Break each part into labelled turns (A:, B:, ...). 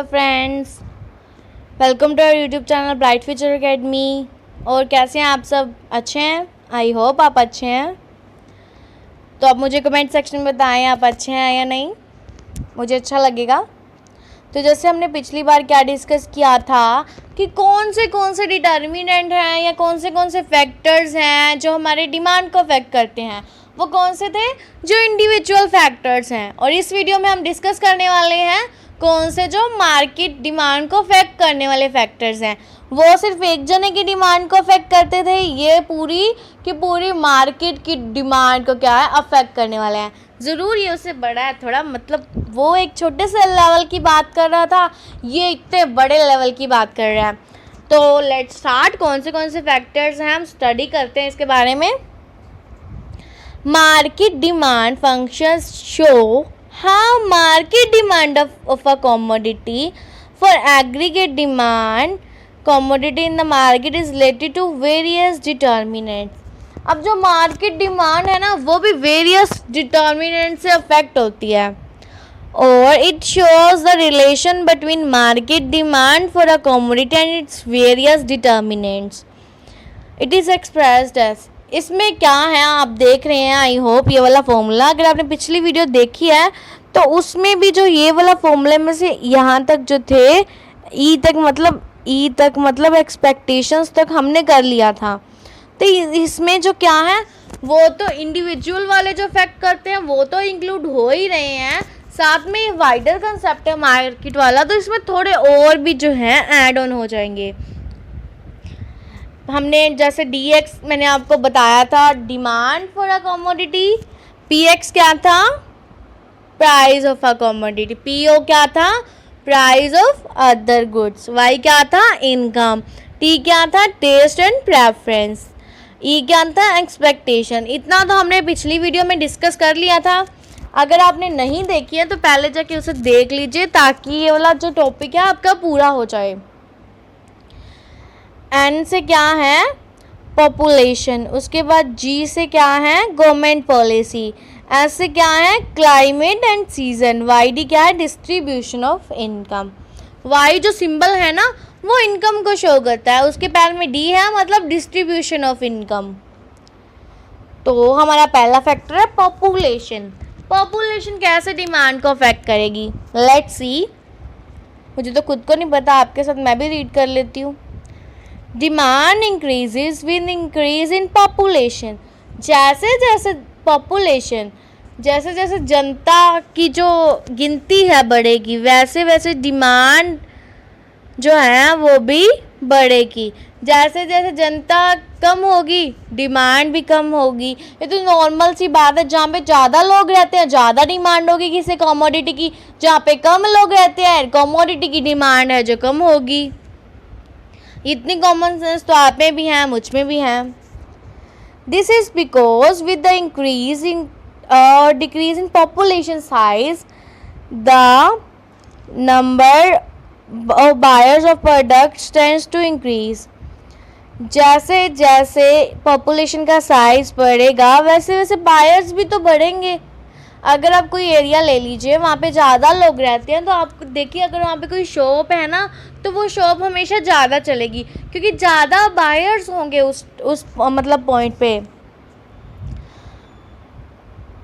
A: Hello friends, welcome to our YouTube channel Bright Future Academy. और कैसे हैं आप सब? अच्छे हैं? आई होप आप अच्छे हैं। तो आप मुझे कमेंट सेक्शन में बताएं आप अच्छे हैं या नहीं, मुझे अच्छा लगेगा। तो जैसे हमने पिछली बार क्या डिस्कस किया था कि कौन से डिटर्मिनेंट हैं या कौन से फैक्टर्स हैं जो हमारे डिमांड को अफेक्ट करते हैं, वो कौन से थे? जो इंडिविजुअल फैक्टर्स हैं। और इस वीडियो में हम डिस्कस करने वाले हैं कौन से जो मार्केट डिमांड को अफेक्ट करने वाले फैक्टर्स हैं। वो सिर्फ एक जने की डिमांड को अफेक्ट करते थे, ये पूरी मार्केट की डिमांड को क्या है अफेक्ट करने वाले हैं। ज़रूर ये उससे बड़ा है थोड़ा, मतलब वो एक छोटे से लेवल की बात कर रहा था, ये इतने बड़े लेवल की बात कर रहा है। तो लेट्स स्टार्ट। कौन से फैक्टर्स हैं हम स्टडी करते हैं इसके बारे में। Market demand functions show how market demand of a commodity for aggregate demand commodity in the market is related to various determinants। अब जो मार्केट डिमांड है ना वो भी वेरियस डिटर्मिनेंट से अफेक्ट होती है, और it shows the relation between market demand for a commodity and its various determinants. It is expressed as, इसमें क्या है आप देख रहे हैं, आई होप ये वाला फॉर्मूला अगर आपने पिछली वीडियो देखी है तो उसमें भी जो ये वाला फॉर्मूले में से यहाँ तक जो थे ई तक मतलब एक्सपेक्टेशंस तक हमने कर लिया था। तो इसमें जो क्या है वो तो इंडिविजुअल वाले जो इफेक्ट करते हैं वो तो इंक्लूड हो ही रहे हैं, साथ में वाइडर कंसेप्ट है मार्केट वाला, तो इसमें थोड़े और भी जो हैं ऐड ऑन हो जाएंगे। हमने जैसे DX मैंने आपको बताया था demand for a commodity, PX क्या था? Price of a commodity, PO क्या था? Price of other goods, Y क्या था? इनकम, T क्या था? टेस्ट एंड प्रेफरेंस, E क्या था? एक्सपेक्टेशन। इतना तो हमने पिछली वीडियो में डिस्कस कर लिया था। अगर आपने नहीं देखी है तो पहले जाके उसे देख लीजिए ताकि ये वाला जो टॉपिक है आपका पूरा हो जाए। N से क्या है? पॉपुलेशन, उसके बाद G से क्या है? गवर्नमेंट पॉलिसी, S से क्या है? क्लाइमेट एंड सीजन, YD क्या है? Distribution of income. Y जो सिंबल है ना वो इनकम को शो करता है, उसके पहले में D है मतलब डिस्ट्रीब्यूशन ऑफ इनकम। तो हमारा पहला फैक्टर है पॉपुलेशन। पॉपुलेशन कैसे डिमांड को अफेक्ट करेगी? Let's see. मुझे तो खुद को नहीं पता, आपके साथ मैं भी रीड कर लेती हूँ। Demand increases with increase in population. जैसे जैसे जनता की जो गिनती है बढ़ेगी, वैसे वैसे डिमांड जो है वो भी बढ़ेगी। जैसे जैसे जनता कम होगी डिमांड भी कम होगी। ये तो नॉर्मल सी बात है, जहाँ पे ज़्यादा लोग रहते हैं ज़्यादा डिमांड होगी किसी कमोडिटी की, जहाँ पे कम लोग रहते हैं कमोडिटी की डिमांड है जो कम होगी। इतनी कॉमन सेंस तो आप में भी हैं, मुझ में भी हैं। This is because with the increase in decrease in population size the number of buyers of products tends to increase. जैसे जैसे पॉपुलेशन का साइज बढ़ेगा वैसे वैसे बायर्स भी तो बढ़ेंगे। अगर आप कोई एरिया ले लीजिए वहाँ पे ज़्यादा लोग रहते हैं तो आप देखिए अगर वहाँ पे कोई शॉप है ना तो वो शॉप हमेशा ज़्यादा चलेगी क्योंकि ज़्यादा बायर्स होंगे उस मतलब पॉइंट पे।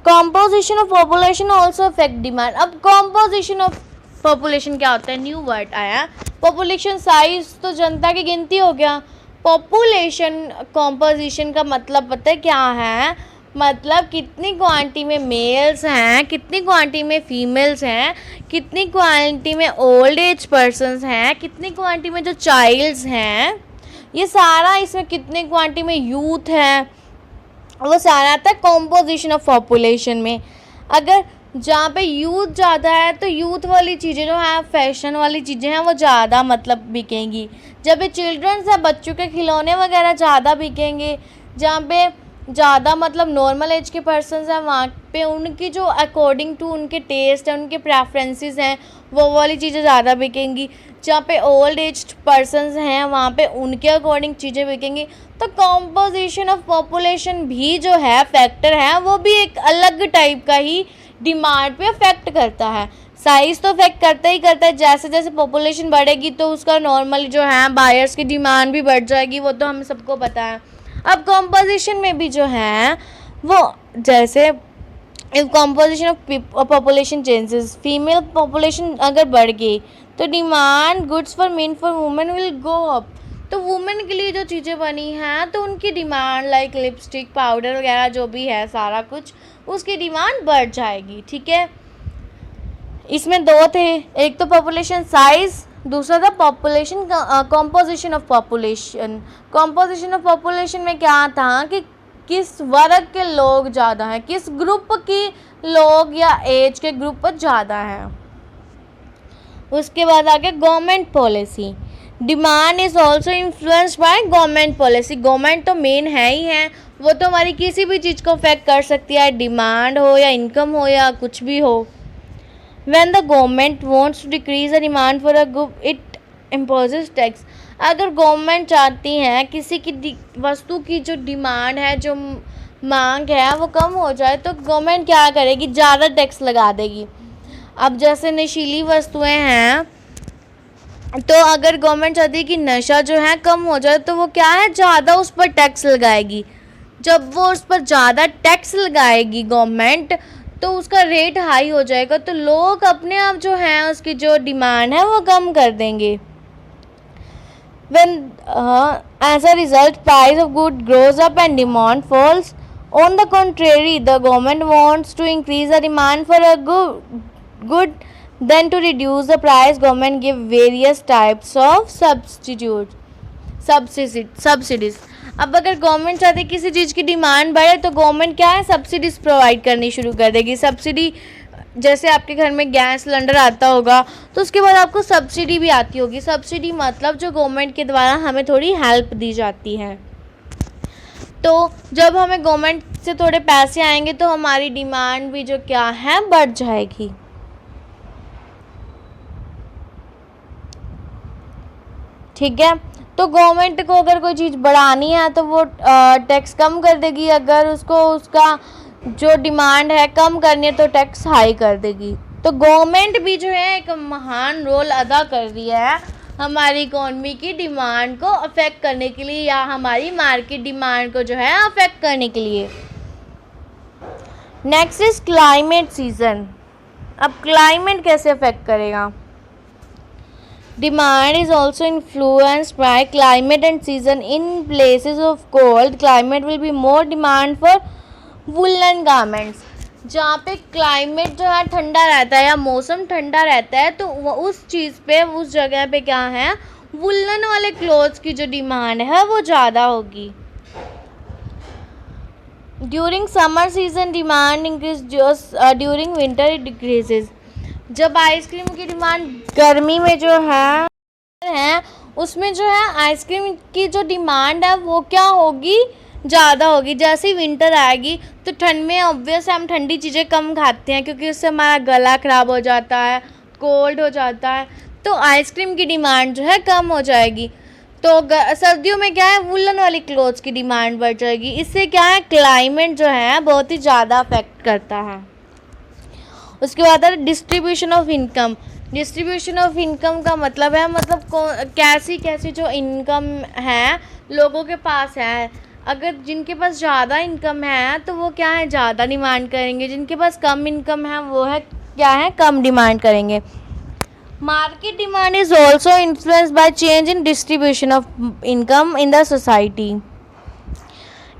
A: Composition of population also affect demand. अब कॉम्पोजिशन ऑफ पॉपुलेशन क्या होता है? न्यू वर्ड आया। पॉपुलेशन साइज तो जनता की गिनती हो गया। पॉपुलेशन कॉम्पोजिशन का मतलब पता है क्या है? मतलब कितनी क्वांटिटी में मेल्स हैं, कितनी क्वांटिटी में फीमेल्स हैं, कितनी क्वांटिटी में ओल्ड एज पर्सन्स हैं, कितनी क्वांटिटी में जो चाइल्ड्स हैं, ये सारा इसमें कितनी क्वांटिटी में यूथ हैं, वो सारा आता है कॉम्पोजिशन ऑफ पॉपुलेशन में। अगर जहाँ पे यूथ ज़्यादा है तो यूथ वाली चीज़ें जो हैं, फैशन वाली चीज़ें हैं वो ज़्यादा मतलब बिकेंगी। जब पे चिल्ड्रंस है बच्चों के खिलौने वगैरह ज़्यादा बिकेंगे। जहाँ पे ज़्यादा मतलब नॉर्मल एज के पर्सन्स हैं वहाँ पे उनकी जो अकॉर्डिंग टू उनके टेस्ट है, उनके प्रेफरेंसेस हैं, वो वाली चीज़ें ज़्यादा बिकेंगी। जहाँ पे ओल्ड एज पर्सन्स हैं वहाँ पे उनके अकॉर्डिंग चीज़ें बिकेंगी। तो कॉम्पोजिशन ऑफ पॉपुलेशन भी जो है फैक्टर है वो भी एक अलग टाइप का ही डिमांड पे अफेक्ट करता है। साइज़ तो अफेक्ट करता ही करता है, जैसे जैसे पॉपुलेशन बढ़ेगी तो उसका नॉर्मली जो है बायर्स की डिमांड भी बढ़ जाएगी, वो तो हम सबको पता है। अब कॉम्पोजिशन में भी जो है वो जैसे if composition of population changes, female population अगर बढ़ गई तो demand goods for main for women will go up. तो वुमेन के लिए जो चीज़ें बनी हैं तो उनकी डिमांड लाइक लिपस्टिक, पाउडर वगैरह जो भी है सारा कुछ, उसकी डिमांड बढ़ जाएगी। ठीक है, इसमें दो थे, एक तो पॉपुलेशन साइज, दूसरा था population composition of population. Composition of population में क्या था कि किस वर्ग के लोग ज़्यादा हैं, किस ग्रुप के लोग या एज के ग्रुप ज़्यादा हैं। उसके बाद आगे government policy. Demand is also influenced by government policy. Government तो मेन है ही है, वो तो हमारी किसी भी चीज़ को अफेक्ट कर सकती है, डिमांड हो या इनकम हो या कुछ भी हो। When the government wants to decrease the demand for a good, it imposes tax. अगर गवर्नमेंट चाहती है किसी की वस्तु की जो डिमांड है, जो मांग है वो कम हो जाए, तो गवर्नमेंट क्या करेगी, ज़्यादा टैक्स लगा देगी। अब जैसे नशीली वस्तुएं हैं, तो अगर गवर्नमेंट चाहती है कि नशा जो है कम हो जाए, तो वो क्या है, ज़्यादा उस पर टैक्स लगाएगी। जब वो उस पर ज़्यादा टैक्स लगाएगी गवर्नमेंट, तो उसका रेट हाई हो जाएगा, तो लोग अपने आप जो है उसकी जो डिमांड है वो कम कर देंगे। When as a result price of good grows up and demand falls. On the contrary, the government wants to increase the demand for a good then to reduce the price, government give various types of subsidies. अब अगर government चाहती है किसी चीज़ की demand बढ़े, तो government क्या है, सब्सिडीज़ प्रोवाइड करनी शुरू कर देगी। सब्सिडी जैसे आपके घर में गैस सिलेंडर आता होगा, तो उसके बाद आपको सब्सिडी भी आती होगी। सब्सिडी मतलब जो गवर्नमेंट के द्वारा हमें थोड़ी हेल्प दी जाती है। तो जब हमें गवर्नमेंट से थोड़े पैसे आएंगे तो हमारी डिमांड भी जो क्या है बढ़ जाएगी। ठीक है, तो गवर्नमेंट को अगर कोई चीज़ बढ़ानी है तो वो टैक्स कम कर देगी, अगर उसको उसका जो डिमांड है कम करनी है तो टैक्स हाई कर देगी। तो गवर्नमेंट भी जो है एक महान रोल अदा कर रही है हमारी इकोनॉमी की डिमांड को अफेक्ट करने के लिए, या हमारी मार्केट डिमांड को जो है अफेक्ट करने के लिए। Next is climate season. अब क्लाइमेट कैसे अफेक्ट करेगा? Demand is also influenced by climate and season. In places of cold climate will be more demand for woolen garments. जहाँ पे क्लाइमेट जो है ठंडा रहता है या मौसम ठंडा रहता है, तो उस चीज़ पे, उस जगह पे क्या है, वुलन वाले क्लोथ्स की जो डिमांड है वो ज़्यादा होगी। During summer season demand increase, during winter it decreases. जब आइसक्रीम की डिमांड गर्मी में जो है उसमें जो है आइसक्रीम की जो डिमांड है वो क्या होगी, ज़्यादा होगी। जैसे ही विंटर आएगी तो ठंड में ऑब्वियस हम ठंडी चीज़ें कम खाते हैं, क्योंकि उससे हमारा गला ख़राब हो जाता है, कोल्ड हो जाता है, तो आइसक्रीम की डिमांड जो है कम हो जाएगी। तो सर्दियों में क्या है, वुलन वाली क्लोथ्स की डिमांड बढ़ जाएगी। इससे क्या है, क्लाइमेट जो है बहुत ही ज़्यादा अफेक्ट करता है। उसके बाद है distribution of income. Distribution of income का मतलब है, मतलब कैसी कैसी जो इनकम है लोगों के पास है। अगर जिनके पास ज़्यादा इनकम है तो वो क्या है, ज़्यादा डिमांड करेंगे। जिनके पास कम इनकम है वो है क्या है, कम डिमांड करेंगे। Market demand is also influenced by change in distribution of income in the society.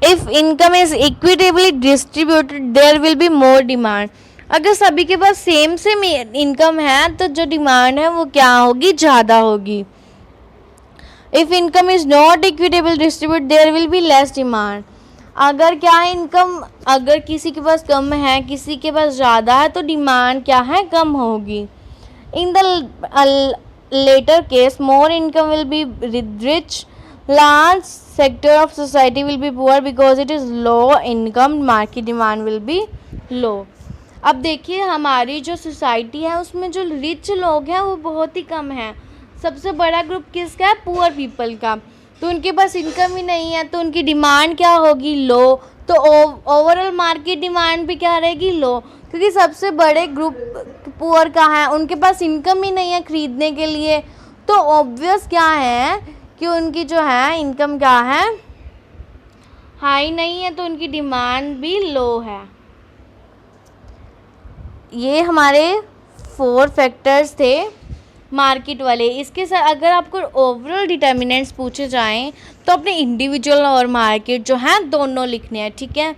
A: If income is equitably distributed there will be more demand. अगर सभी के पास सेम इनकम है तो जो डिमांड है वो क्या होगी, ज़्यादा होगी। If income is not equitable distribute there will be less demand. अगर क्या है, इनकम अगर किसी के पास कम है, किसी के पास ज़्यादा है, तो डिमांड क्या है, कम होगी। In the latter case more income will be rich, large sector of society will be poor because it is low income, market demand will be low. अब देखिए हमारी जो सोसाइटी है उसमें जो रिच लोग हैं वो बहुत ही कम हैं। सबसे बड़ा ग्रुप किसका है, पुअर पीपल का। तो उनके पास इनकम ही नहीं है, तो उनकी डिमांड क्या होगी, लो। तो ओवरऑल मार्केट डिमांड भी क्या रहेगी, लो, क्योंकि सबसे बड़े ग्रुप पुअर का है, उनके पास इनकम ही नहीं है खरीदने के लिए, तो ऑब्वियस क्या है कि उनकी जो है इनकम क्या है, हाई नहीं है, तो उनकी डिमांड भी लो है। ये हमारे 4 फैक्टर्स थे मार्केट वाले। इसके साथ अगर आपको ओवरऑल डिटर्मिनेंट्स पूछे जाएं तो अपने इंडिविजुअल और मार्केट जो है दोनों लिखने हैं, ठीक है।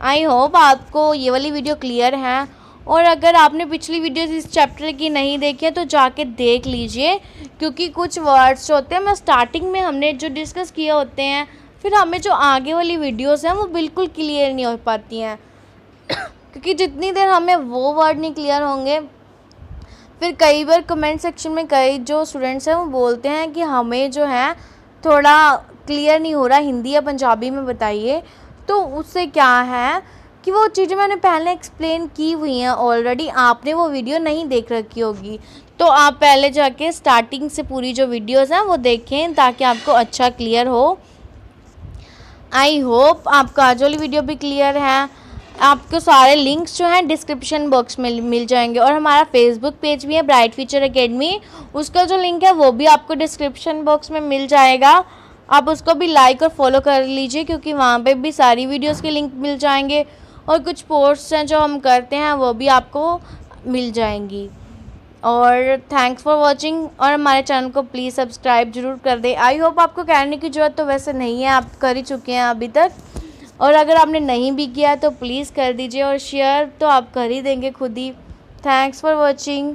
A: आई होप आपको ये वाली वीडियो क्लियर है, और अगर आपने पिछली वीडियोस इस चैप्टर की नहीं देखी है तो जाके देख लीजिए, क्योंकि कुछ वर्ड्स होते हैं मैं स्टार्टिंग में हमने जो डिस्कस किए होते हैं, फिर हमें जो आगे वाली वीडियोस हैं वो बिल्कुल क्लियर नहीं हो पाती हैं क्योंकि जितनी देर हमें वो वर्ड नहीं क्लियर होंगे, फिर कई बार कमेंट सेक्शन में कई जो स्टूडेंट्स हैं वो बोलते हैं कि हमें जो है थोड़ा क्लियर नहीं हो रहा, हिंदी या पंजाबी में बताइए। तो उससे क्या है कि वो चीज़ें मैंने पहले एक्सप्लेन की हुई हैं ऑलरेडी, आपने वो वीडियो नहीं देख रखी होगी, तो आप पहले जाके स्टार्टिंग से पूरी जो वीडियोस हैं वो देखें ताकि आपको अच्छा क्लियर हो। आई होप आपको आज वाली वीडियो भी क्लियर है। आपको सारे लिंक्स जो हैं डिस्क्रिप्शन बॉक्स में मिल जाएंगे, और हमारा फेसबुक पेज भी है ब्राइट फ्यूचर एकेडमी, उसका जो लिंक है वो भी आपको डिस्क्रिप्शन बॉक्स में मिल जाएगा। आप उसको भी लाइक और फॉलो कर लीजिए, क्योंकि वहाँ पे भी सारी वीडियोस के लिंक मिल जाएंगे, और कुछ पोस्ट्स हैं जो हम करते हैं वो भी आपको मिल जाएंगी। और थैंक्स फॉर वॉचिंग, और हमारे चैनल को प्लीज़ सब्सक्राइब ज़रूर कर दें। आई होप आपको कहने की ज़रूरत तो वैसे नहीं है, आप कर ही चुके हैं अभी तक, और अगर आपने नहीं भी किया तो प्लीज़ कर दीजिए, और शेयर तो आप कर ही देंगे खुद ही। Thanks for watching.